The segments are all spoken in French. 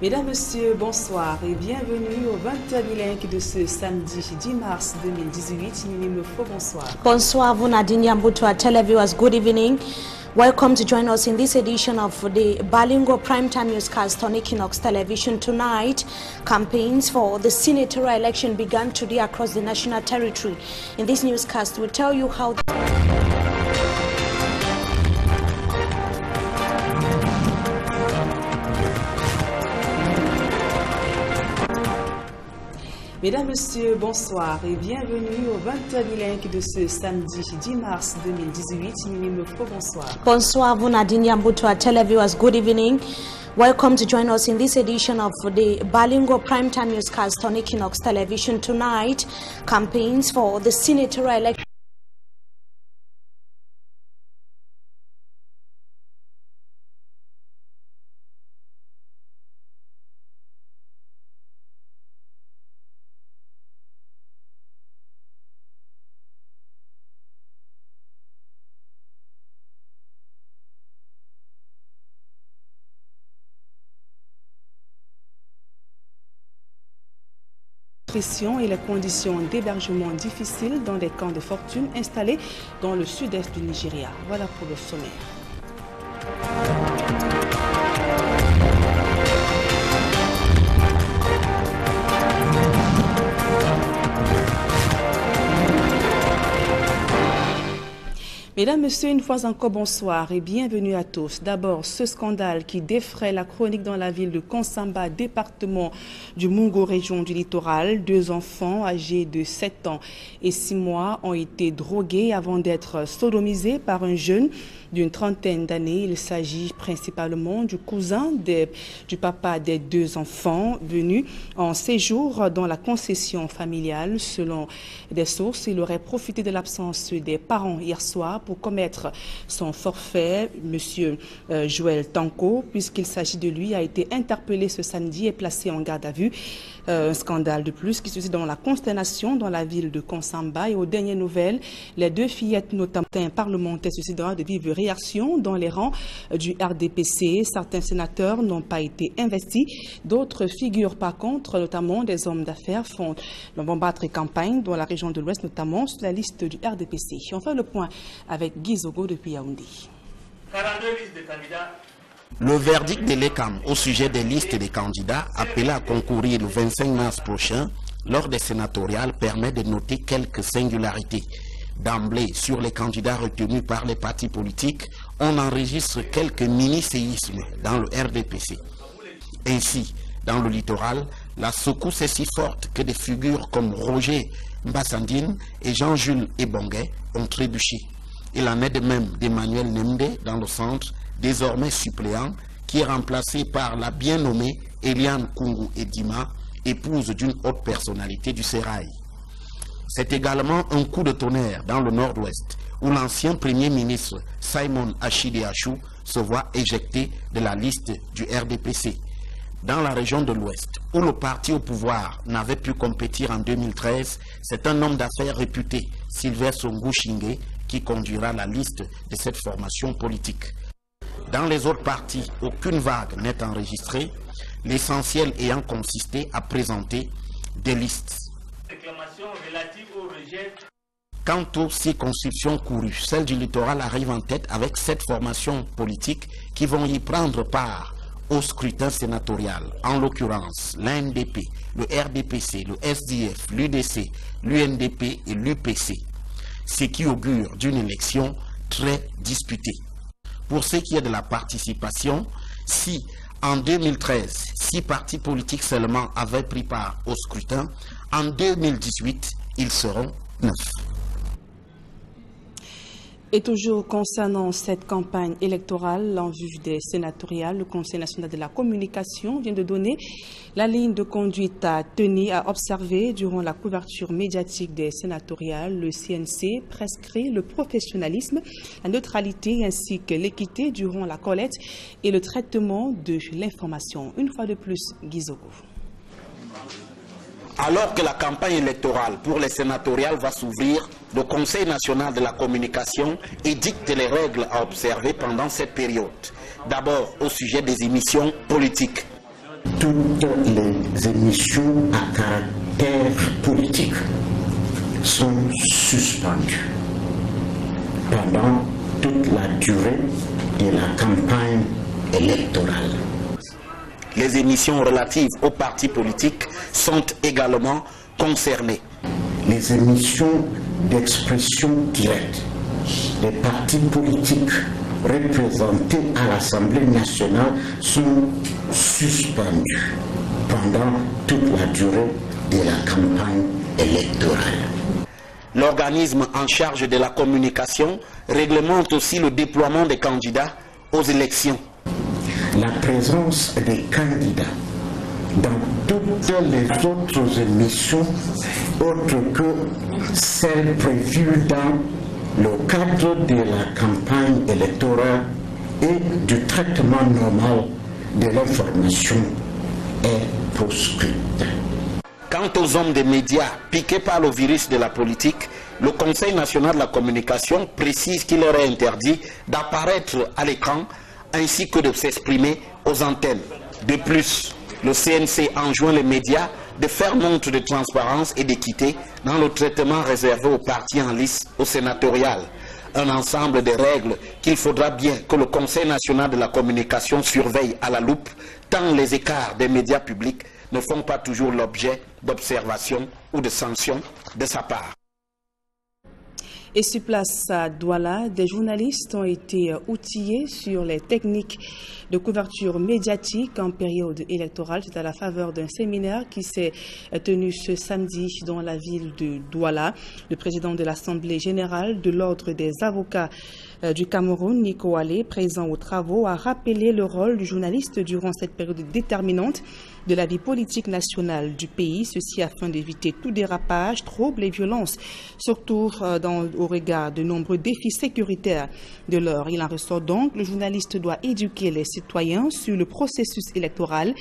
Mesdames, Messieurs, bonsoir et bienvenue au 20h bilingue de ce samedi 10 mars 2018. Ninimofo, bonsoir. Bonsoir, vous Nadine Yambuto, our televiewers, good evening. Welcome to join us in this edition of the Balingo Primetime Newscast on Equinox Television tonight. Campaigns for the senatorial election began today across the national territory. In this newscast, we'll tell you how... Mesdames, Messieurs, bonsoir et bienvenue au 20h bilingue de ce samedi 10 mars 2018. Ninimofo, bonsoir. Bonsoir, vous Nadine Yambuto, our televiewers, good evening. Welcome to join us in this edition of the Balingo Primetime Newscast on Equinox Television tonight. Campaigns for the senatorial election. Et les conditions d'hébergement difficiles dans des camps de fortune installés dans le sud-est du Nigeria. Voilà pour le sommaire. Mesdames, Messieurs, une fois encore, bonsoir et bienvenue à tous. D'abord, ce scandale qui défraie la chronique dans la ville de Konsamba, département du Mungo, région du littoral. 2 enfants âgés de 7 ans et 6 mois ont été drogués avant d'être sodomisés par un jeune d'une trentaine d'années. Il s'agit principalement du cousin du papa des 2 enfants venus en séjour dans la concession familiale. Selon des sources, il aurait profité de l'absence des parents hier soir pour commettre son forfait. Monsieur Joël Tanko, puisqu'il s'agit de lui, a été interpellé ce samedi et placé en garde à vue. Un scandale de plus qui se suscite dans la consternation dans la ville de Konsamba. Et aux dernières nouvelles, les 2 fillettes, notamment parlementaires, suscitent de vives réactions dans les rangs du RDPC. Certains sénateurs n'ont pas été investis. D'autres figures par contre, notamment des hommes d'affaires, font battre campagne dans la région de l'Ouest, notamment sur la liste du RDPC. On fait le point avec Guy Zogo depuis Yaoundé. 42 listes de candidats. Le verdict de l'ECAM au sujet des listes des candidats appelés à concourir le 25 mars prochain lors des sénatoriales permet de noter quelques singularités. D'emblée, sur les candidats retenus par les partis politiques, on enregistre quelques mini-séismes dans le RDPC. Ainsi, dans le littoral, la secousse est si forte que des figures comme Roger Mbassandine et Jean-Jules Ebonguet ont trébuché. Il en est de même d'Emmanuel Nemde dans le centre, désormais suppléant, qui est remplacé par la bien nommée Eliane Kungu Edima, épouse d'une haute personnalité du Sérail. C'est également un coup de tonnerre dans le nord-ouest, où l'ancien premier ministre Simon Achide Achou se voit éjecté de la liste du RDPC. Dans la région de l'Ouest, où le parti au pouvoir n'avait pu compétir en 2013, c'est un homme d'affaires réputé, Sylvestre Ngouchingue, qui conduira la liste de cette formation politique. Dans les autres partis, aucune vague n'est enregistrée, l'essentiel ayant consisté à présenter des listes. Quant aux circonscriptions courues, celle du littoral arrive en tête avec 7 formations politiques qui vont y prendre part au scrutin sénatorial, en l'occurrence l'ANDP, le RDPC, le SDF, l'UDC, l'UNDP et l'UPC, ce qui augure d'une élection très disputée. Pour ce qui est de la participation, si en 2013, 6 partis politiques seulement avaient pris part au scrutin, en 2018, ils seront 9. Et toujours concernant cette campagne électorale en vue des sénatoriales, le Conseil national de la communication vient de donner la ligne de conduite à tenir, à observer durant la couverture médiatique des sénatoriales. Le CNC prescrit le professionnalisme, la neutralité ainsi que l'équité durant la collecte et le traitement de l'information. Une fois de plus, Guy Zogo. Alors que la campagne électorale pour les sénatoriales va s'ouvrir, le Conseil national de la communication édicte les règles à observer pendant cette période. D'abord au sujet des émissions politiques. Toutes les émissions à caractère politique sont suspendues pendant toute la durée de la campagne électorale. Les émissions relatives aux partis politiques sont également concernées. Les émissions d'expression directe des partis politiques représentés à l'Assemblée nationale sont suspendues pendant toute la durée de la campagne électorale. L'organisme en charge de la communication réglemente aussi le déploiement des candidats aux élections. La présence des candidats dans toutes les autres émissions autres que celles prévues dans le cadre de la campagne électorale et du traitement normal de l'information est proscrite. Quant aux hommes des médias piqués par le virus de la politique, le Conseil national de la communication précise qu'il leur est interdit d'apparaître à l'écran ainsi que de s'exprimer aux antennes. De plus, le CNC enjoint les médias de faire montre de transparence et d'équité dans le traitement réservé aux partis en lice au sénatorial. Un ensemble de règles qu'il faudra bien que le Conseil national de la communication surveille à la loupe, tant les écarts des médias publics ne font pas toujours l'objet d'observations ou de sanctions de sa part. Et sur place à Douala, des journalistes ont été outillés sur les techniques de couverture médiatique en période électorale. C'est à la faveur d'un séminaire qui s'est tenu ce samedi dans la ville de Douala. Le président de l'Assemblée générale de l'Ordre des avocats du Cameroun, Nico Allé, présent aux travaux, a rappelé le rôle du journaliste durant cette période déterminante de la vie politique nationale du pays, ceci afin d'éviter tout dérapage, trouble et violence, surtout au regard de nombreux défis sécuritaires de l'heure. Il en ressort donc, le journaliste doit éduquer les citoyens sur le processus électoral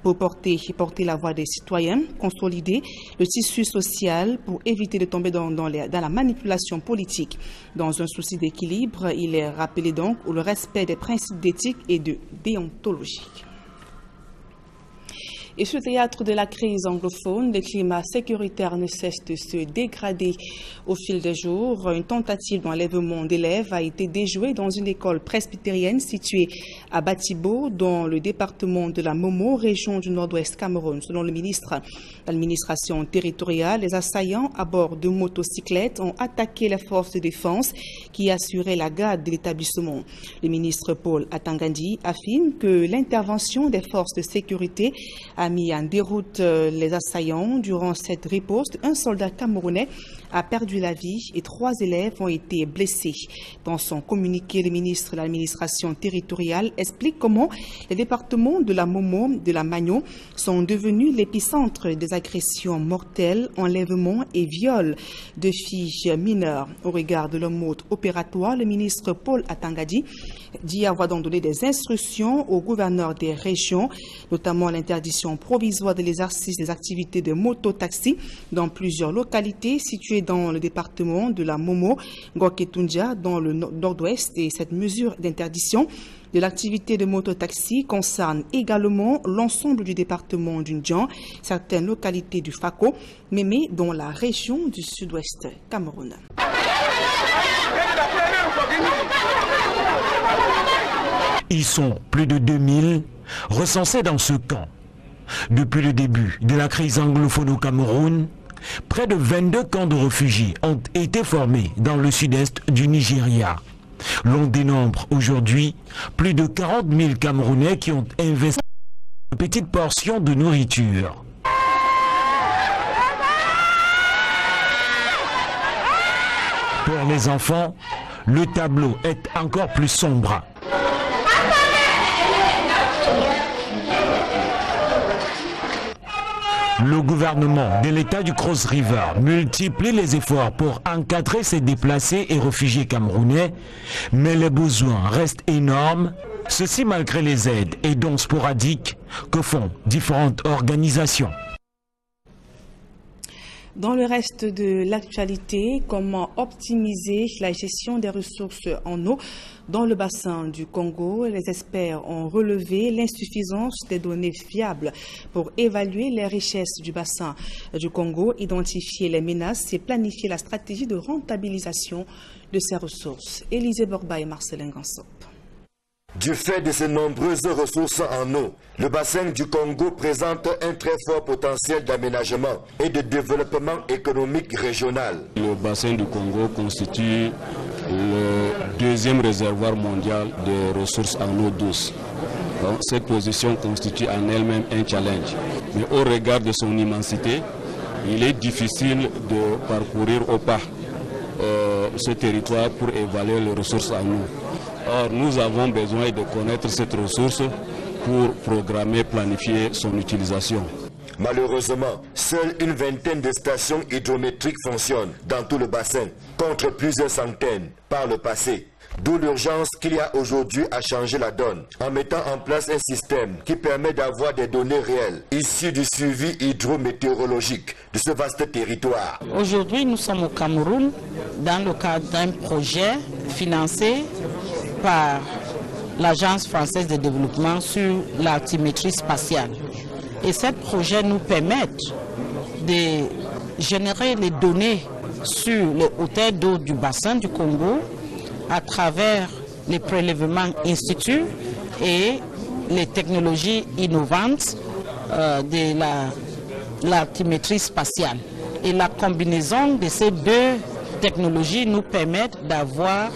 pour porter la voix des citoyens, consolider le tissu social pour éviter de tomber dans la manipulation politique. Dans un souci d'équilibre, il est rappelé donc le respect des principes d'éthique et de déontologie. Et sur le théâtre de la crise anglophone, le climat sécuritaire ne cesse de se dégrader au fil des jours. Une tentative d'enlèvement d'élèves a été déjouée dans une école presbytérienne située à Batibo, dans le département de la Momo, région du nord-ouest Cameroun. Selon le ministre de l'administration territoriale, les assaillants à bord de motocyclettes ont attaqué les forces de défense qui assuraient la garde de l'établissement. Le ministre Paul Atangandi affirme que l'intervention des forces de sécurité a mis en déroute les assaillants. Durant cette riposte, un soldat camerounais a perdu la vie et 3 élèves ont été blessés. Dans son communiqué, le ministre de l'administration territoriale explique comment les départements de la Momo, de la Magno sont devenus l'épicentre des agressions mortelles, enlèvements et viols de filles mineures. Au regard de leur mode opératoire, le ministre Paul Atangadi dit avoir donc donné des instructions aux gouverneurs des régions, notamment l'interdiction provisoire de l'exercice des activités de mototaxi dans plusieurs localités situées dans le département de la Momo, Ngoketunja, dans le nord-ouest. Et cette mesure d'interdiction de l'activité de mototaxi concerne également l'ensemble du département du Ndjan, certaines localités du Fako, Mémé, dans la région du sud-ouest Cameroun. Ils sont plus de 2000 recensés dans ce camp. Depuis le début de la crise anglophone au Cameroun, près de 22 camps de réfugiés ont été formés dans le sud-est du Nigeria. L'on dénombre aujourd'hui plus de 40 000 Camerounais qui ont investi une petite portion de nourriture. Pour les enfants, le tableau est encore plus sombre. Le gouvernement de l'État du Cross River multiplie les efforts pour encadrer ces déplacés et réfugiés camerounais, mais les besoins restent énormes, ceci malgré les aides et dons sporadiques que font différentes organisations. Dans le reste de l'actualité, comment optimiser la gestion des ressources en eau dans le bassin du Congo? Les experts ont relevé l'insuffisance des données fiables pour évaluer les richesses du bassin du Congo, identifier les menaces et planifier la stratégie de rentabilisation de ces ressources. Élisée Borba et Marcelin Gansop. Du fait de ses nombreuses ressources en eau, le bassin du Congo présente un très fort potentiel d'aménagement et de développement économique régional. Le bassin du Congo constitue le deuxième réservoir mondial de ressources en eau douce. Donc, cette position constitue en elle-même un challenge. Mais au regard de son immensité, il est difficile de parcourir au pas ce territoire pour évaluer les ressources en eau. Or, nous avons besoin de connaître cette ressource pour programmer, planifier son utilisation. Malheureusement, seule une vingtaine de stations hydrométriques fonctionnent dans tout le bassin, contre plusieurs centaines par le passé. D'où l'urgence qu'il y a aujourd'hui à changer la donne, en mettant en place un système qui permet d'avoir des données réelles, issues du suivi hydrométéorologique de ce vaste territoire. Aujourd'hui, nous sommes au Cameroun, dans le cadre d'un projet financé par l'Agence française de développement sur l'altimétrie spatiale. Et ce projet nous permet de générer les données sur les hauteurs d'eau du bassin du Congo à travers les prélèvements instituts et les technologies innovantes de l'altimétrie spatiale. Et la combinaison de ces deux technologies nous permet d'avoir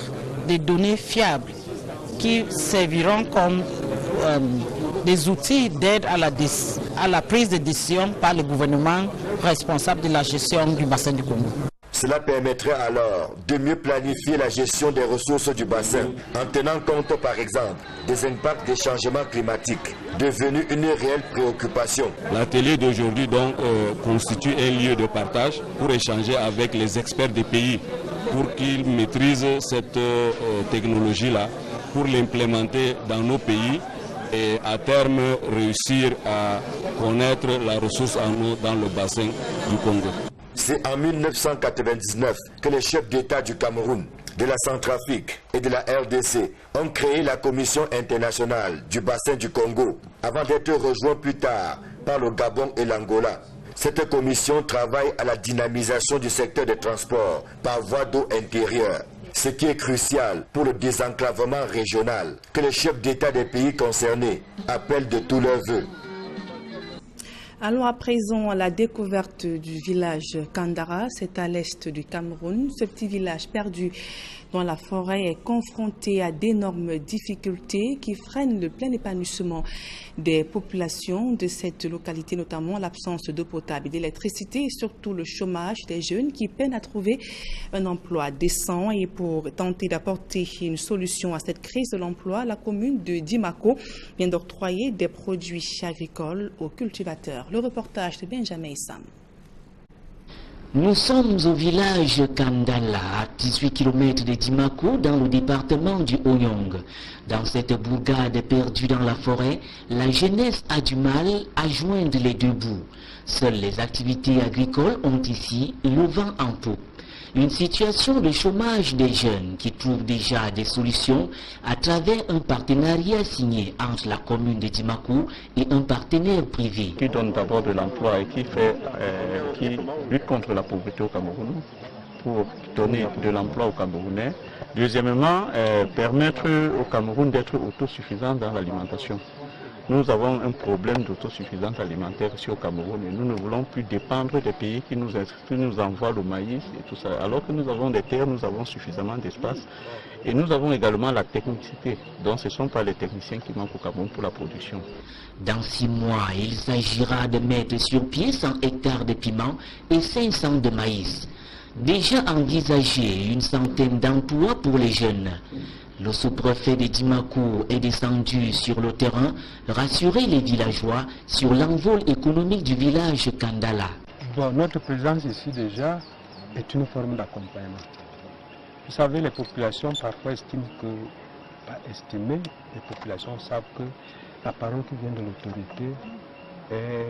des données fiables qui serviront comme des outils d'aide à la prise de décision par le gouvernement responsable de la gestion du bassin du Congo. Cela permettrait alors de mieux planifier la gestion des ressources du bassin en tenant compte par exemple des impacts des changements climatiques, devenus une réelle préoccupation. L'atelier d'aujourd'hui donc constitue un lieu de partage pour échanger avec les experts des pays pour qu'ils maîtrisent cette technologie-là, pour l'implémenter dans nos pays et à terme réussir à connaître la ressource en eau dans le bassin du Congo. C'est en 1999 que les chefs d'État du Cameroun, de la Centrafrique et de la RDC ont créé la Commission internationale du bassin du Congo, avant d'être rejoints plus tard par le Gabon et l'Angola. Cette commission travaille à la dynamisation du secteur des transports par voie d'eau intérieure, ce qui est crucial pour le désenclavement régional que les chefs d'État des pays concernés appellent de tous leurs vœux. Allons à présent à la découverte du village Kandara, c'est à l'est du Cameroun. Ce petit village perdu dans la forêt est confronté à d'énormes difficultés qui freinent le plein épanouissement des populations de cette localité, notamment l'absence d'eau potable et d'électricité et surtout le chômage des jeunes qui peinent à trouver un emploi décent. Et pour tenter d'apporter une solution à cette crise de l'emploi, la commune de Dimako vient d'octroyer des produits agricoles aux cultivateurs. Le reportage de Benjamin Issam. Nous sommes au village Kandala, à 18 km de Dimako, dans le département du Oyong. Dans cette bourgade perdue dans la forêt, la jeunesse a du mal à joindre les deux bouts. Seules les activités agricoles ont ici le vent en poupe. Une situation de chômage des jeunes qui trouve déjà des solutions à travers un partenariat signé entre la commune de Dimako et un partenaire privé. Qui donne d'abord de l'emploi et qui lutte contre la pauvreté au Cameroun pour donner de l'emploi aux Camerounais. Deuxièmement, permettre au Cameroun d'être autosuffisant dans l'alimentation. Nous avons un problème d'autosuffisance alimentaire ici au Cameroun et nous ne voulons plus dépendre des pays qui nous envoient le maïs et tout ça. Alors que nous avons des terres, nous avons suffisamment d'espace et nous avons également la technicité. Donc ce ne sont pas les techniciens qui manquent au Cameroun pour la production. Dans 6 mois, il s'agira de mettre sur pied 100 hectares de piments et 500 de maïs. Déjà envisagé une centaine d'emplois pour les jeunes. Le sous-préfet de Dimako est descendu sur le terrain rassurer les villageois sur l'envol économique du village Kandala. Bon, notre présence ici déjà est une forme d'accompagnement. Vous savez, les populations parfois estiment que, les populations savent que la parole qui vient de l'autorité est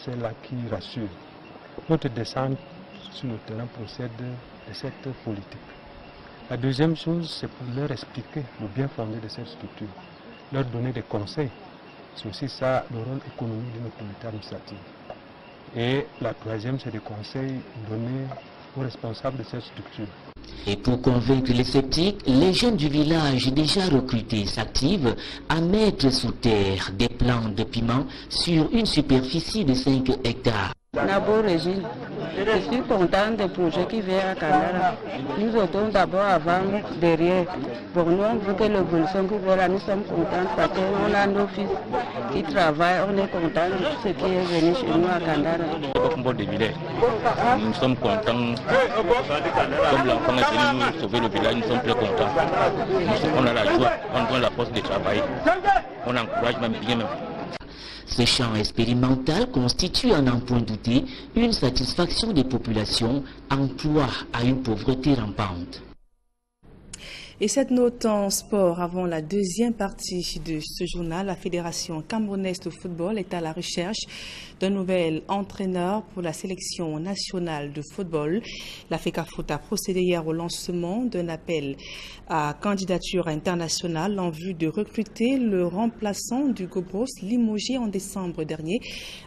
celle-là qui rassure. Notre descente sur le terrain procèdent de cette politique. La deuxième chose, c'est pour leur expliquer le bien fondé de cette structure, leur donner des conseils. C'est aussi ça le rôle économique d'une autorité administrative. Et la troisième, c'est des conseils donnés aux responsables de cette structure. Et pour convaincre les sceptiques, les jeunes du village déjà recrutés s'activent à mettre sous terre des plants de piment sur une superficie de 5 hectares. Nabo Régine, je suis content des projets qui viennent à Kandara. Nous autres d'abord avant, derrière. Pour nous, on veut que l'évolution qui vient là, nous sommes contents parce qu'on a nos fils qui travaillent, on est contents de ce qui est venu chez nous à Kandara. Nous sommes contents, comme l'enfant est venu nous sauver le village, nous sommes très contents. On a la joie, on donne la force de travailler, on encourage même bien même. Ce champ expérimental constitue, à n'en point douter, une satisfaction des populations en proie à une pauvreté rampante. Et cette note en sport avant la deuxième partie de ce journal, la Fédération camerounaise de football est à la recherche d'un nouvel entraîneur pour la sélection nationale de football. La FECAFOOT a procédé hier au lancement d'un appel à candidature internationale en vue de recruter le remplaçant d'Hugo Broos, limogé en décembre dernier.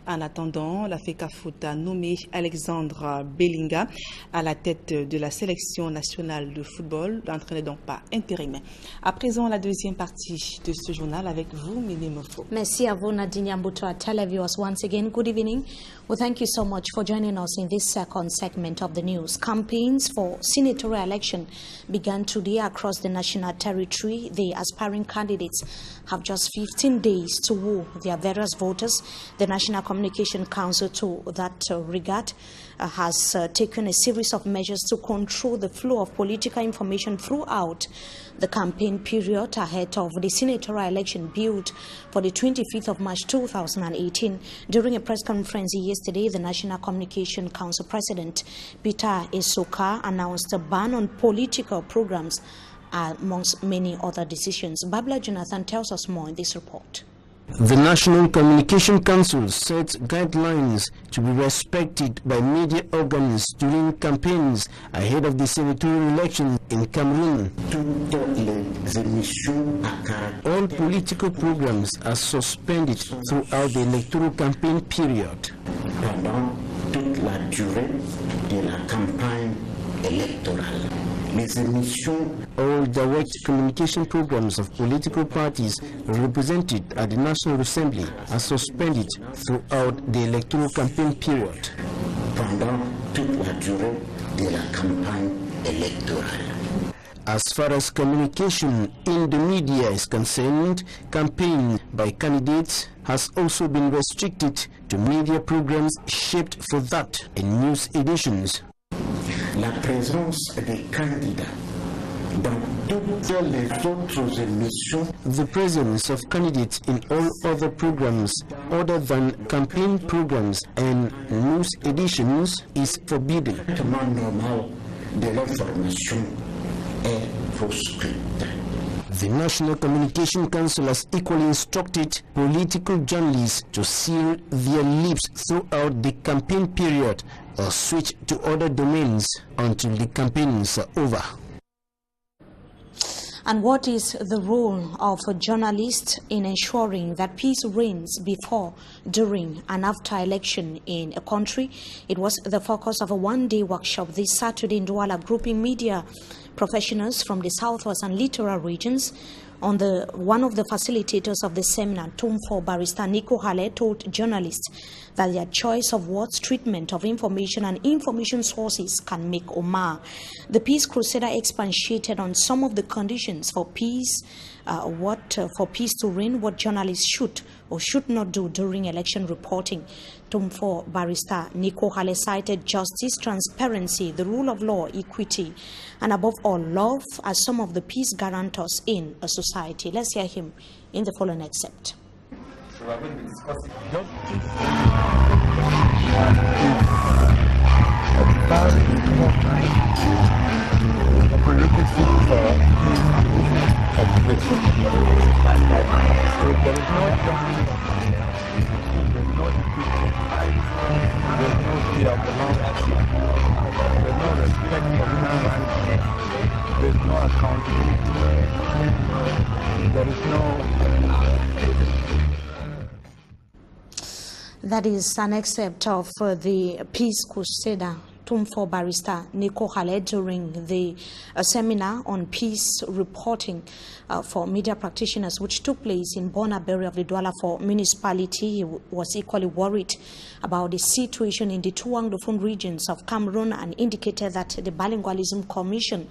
En attendant, la FECAFOOT a nommé Alexandre Bellinga à la tête de la sélection nationale de football, l'entraîneur donc pas intérimaire. À présent, la deuxième partie de ce journal avec vous, Mimi Mofo. Merci à vous, Nadine Yambuto. Televiewers, once again, good evening. Well, thank you so much for joining us in this second segment of the news. Campaigns for senatorial election began today across the national territory. The aspiring candidates have just 15 days to woo their various voters. The National Communication Council, to that regard, has taken a series of measures to control the flow of political information throughout the campaign period ahead of the senatorial election billed for the 25th of March 2018. During a press conference yesterday, the National Communication Council President Peter Esoka announced a ban on political programs amongst many other decisions. Babla Jonathan tells us more in this report. The National Communication Council sets guidelines to be respected by media organs during campaigns ahead of the senatorial election in Cameroon. All political programs are suspended throughout the electoral campaign period. Pendant toute la durée de la campagne électorale. All direct communication programs of political parties represented at the National Assembly are suspended throughout the electoral campaign period. Pendant toute la durée de la campagne électorale. As far as communication in the media is concerned, campaign by candidates has also been restricted to media programs shaped for that in news editions. La présence des candidats dans toutes les autres émissions. The presence of candidates in all other programs other than campaign programs and news editions is forbidden. Le traitement normal de l'information est proscrit. The National Communication Council has equally instructed political journalists to seal their lips throughout the campaign period or switch to other domains until the campaigns are over. And what is the role of a journalist in ensuring that peace reigns before, during and after election in a country? It was the focus of a one-day workshop this Saturday in Douala, grouping media professionals from the southwest and littoral regions. One of the facilitators of the seminar, Tumfo Barrister Nico Hale, told journalists that their choice of words, treatment of information and information sources can make or mar. The Peace Crusader expatiated on some of the conditions for peace, for peace to reign, what journalists should or should not do during election reporting. Tumfo Barrister Nico Hale cited justice, transparency, the rule of law, equity, and above all, love as some of the peace guarantors in a society. Let's hear him in the following excerpt. There's no accountability. There is no... That is an excerpt of the Peace Crusader Tumfor barrister Nico Khaled during the seminar on peace reporting for media practitioners, which took place in Bonaberi of the Douala for municipality. He was equally worried about the situation in the two Anglophone regions of Cameroon and indicated that the Bilingualism Commission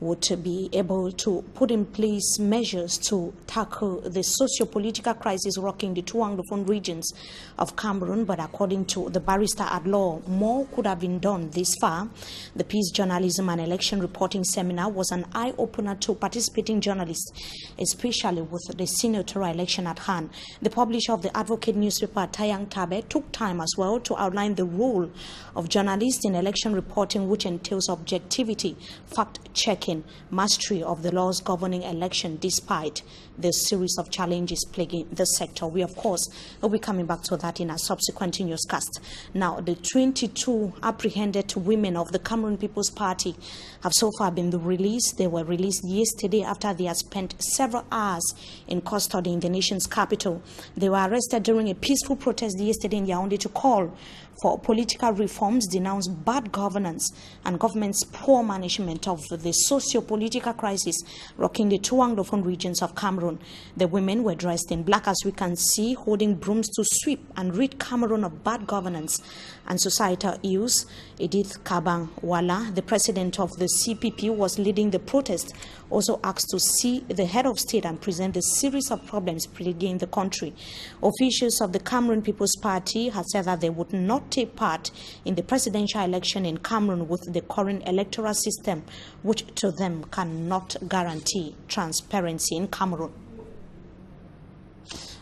would be able to put in place measures to tackle the socio-political crisis rocking the two Anglophone regions of Cameroon. But according to the barrister at law, more could have been done this far. The Peace Journalism and Election Reporting Seminar was an eye-opener to participating journalists, especially with the senatorial election at hand. The publisher of the Advocate newspaper, Tayang Tabe, took time as well to outline the role of journalists in election reporting, which entails objectivity, fact-checking, mastery of the laws governing election, despite the series of challenges plaguing the sector. We, of course, will be coming back to that in a subsequent newscast. Now, the 22 apprehended women of the Cameroon People's Party have so far been released. They were released yesterday after they had spent several hours in custody in the nation's capital. They were arrested during a peaceful protest yesterday in Yaoundé to call for political reforms, denounce bad governance and government's poor management of the socio-political crisis rocking the two Anglophone regions of Cameroon. The women were dressed in black, as we can see, holding brooms to sweep and rid Cameroon of bad governance and societal ills. Edith Kabang Wala, the president of the CPP, was leading the protest, also asked to see the head of state and present a series of problems plaguing the country. Officials of the Cameroon People's Party have said that they would not take part in the presidential election in Cameroon with the current electoral system, which to them cannot guarantee transparency in Cameroon.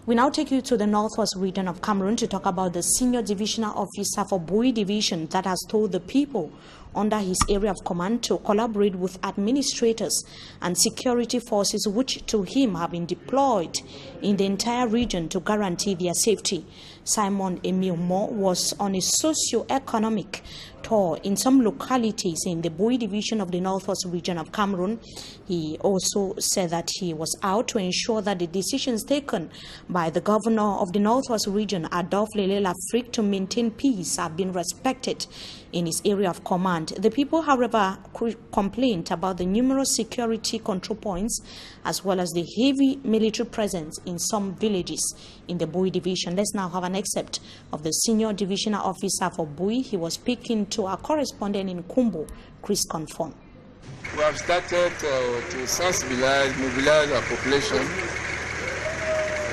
We now take you to the northwest region of Cameroon to talk about the senior divisional officer for Bui Division that has told the people under his area of command to collaborate with administrators and security forces which to him have been deployed in the entire region to guarantee their safety. Simon Emile Moore was on a socio-economic tour in some localities in the Bui Division of the northwest region of Cameroon. He also said that he was out to ensure that the decisions taken by the governor of the northwest region, Adolphe Lele Lafrique, to maintain peace have been respected in his area of command. The people, however, complained about the numerous security control points as well as the heavy military presence in some villages in the Bui Division. Let's now have an excerpt of the senior divisional officer for Bui. He was speaking to our correspondent in Kumbo, Chris Conform. We have started to sensibilize, mobilize our population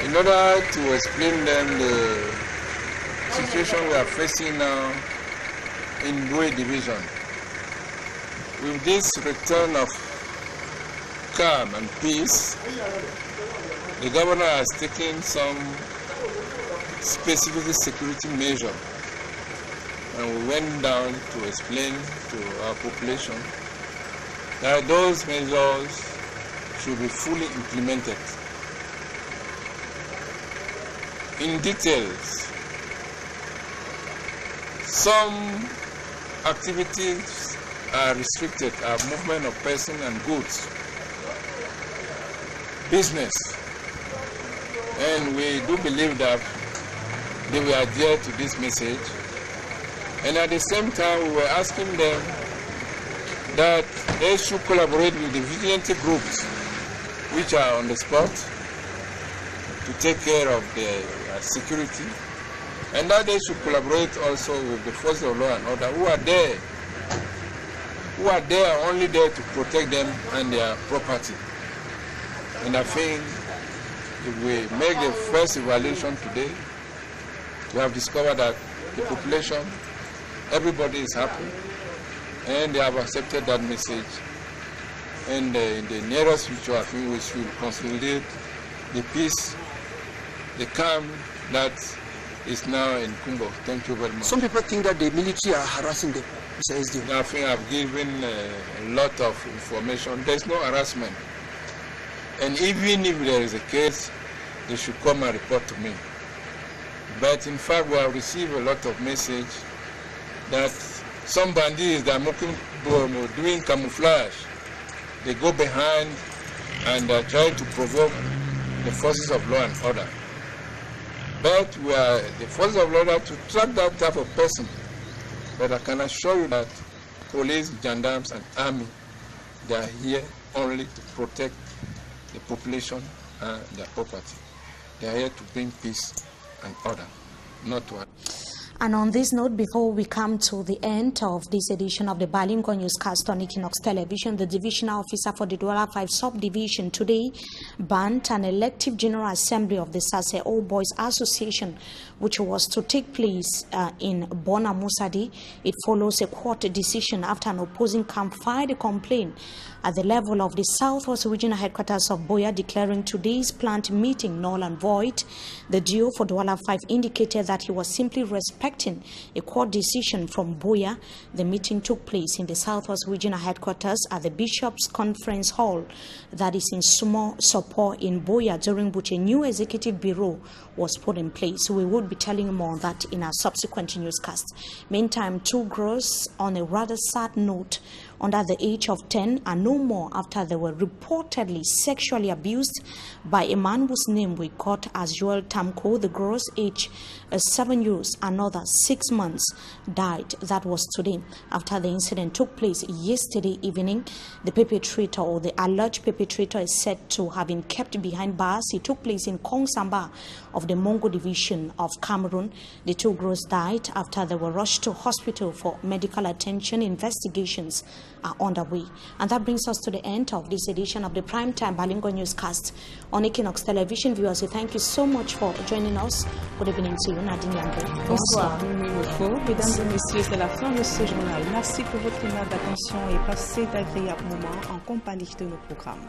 in order to explain them the situation we are facing now in Bui Division. With this return of calm and peace, the governor has taken some specific security measures, and we went down to explain to our population that those measures should be fully implemented. In details, some activities are restricted, are movement of persons and goods, business, and we do believe that they will adhere to this message. And at the same time, we were asking them that they should collaborate with the vigilante groups which are on the spot to take care of their security, and that they should collaborate also with the forces of law and order who are only there to protect them and their property. And I think if we make the first evaluation today, we have discovered that the population, everybody is happy, and they have accepted that message. And in the nearest future, I think we should consolidate the peace, the calm that is now in Kumbo. Thank you very much. Some people think that the military are harassing them, Mr. SDO. I think I've given a lot of information. There's no harassment. And even if there is a case, they should come and report to me. But in fact, we have received a lot of message that some bandits that are doing camouflage they go behind and try to provoke the forces of law and order. But we are the forces of law and order to track that type of person. But I can assure you that police, gendarmes, and army, they are here only to protect the population and their property. They are here to bring peace and order, not to. And on this note, before we come to the end of this edition of the Balingo Newscast on Equinox Television, the divisional officer for the Douala 5 subdivision today banned an elective general assembly of the Sase Old Boys Association, which was to take place in Bona Musadi. It follows a court decision after an opposing camp filed a complaint at the level of the Southwest Regional Headquarters of Buea, declaring today's planned meeting null and void. The DO for Douala 5 indicated that he was simply respecting a court decision from Buea. The meeting took place in the Southwest Regional Headquarters at the Bishop's Conference Hall, that is in Sumo Sopo in Buea, during which a new executive bureau was put in place. We would be telling you more on that in our subsequent newscasts. Meantime, 2 girls on a rather sad note under the age of 10 are no more after they were reportedly sexually abused by a man whose name we got as Joel Tamko. The girls, age 7 years, another 6 months, died. That was today. After the incident took place yesterday evening, the perpetrator or the alleged perpetrator is said to have been kept behind bars. It took place in Kongsamba of the Mongo division of Cameroon. The 2 girls died after they were rushed to hospital for medical attention. Investigations are underway. And that brings us to the end of this edition of the Primetime Balingo Newscast on Equinox Television. Viewers, we thank you so much for joining us. Good evening to you, Nadine Yambo. Bonsoir. Mesdames et messieurs, c'est la fin de ce journal. Merci pour votre aimable attention et passez d'agréables moments en compagnie de nos programmes.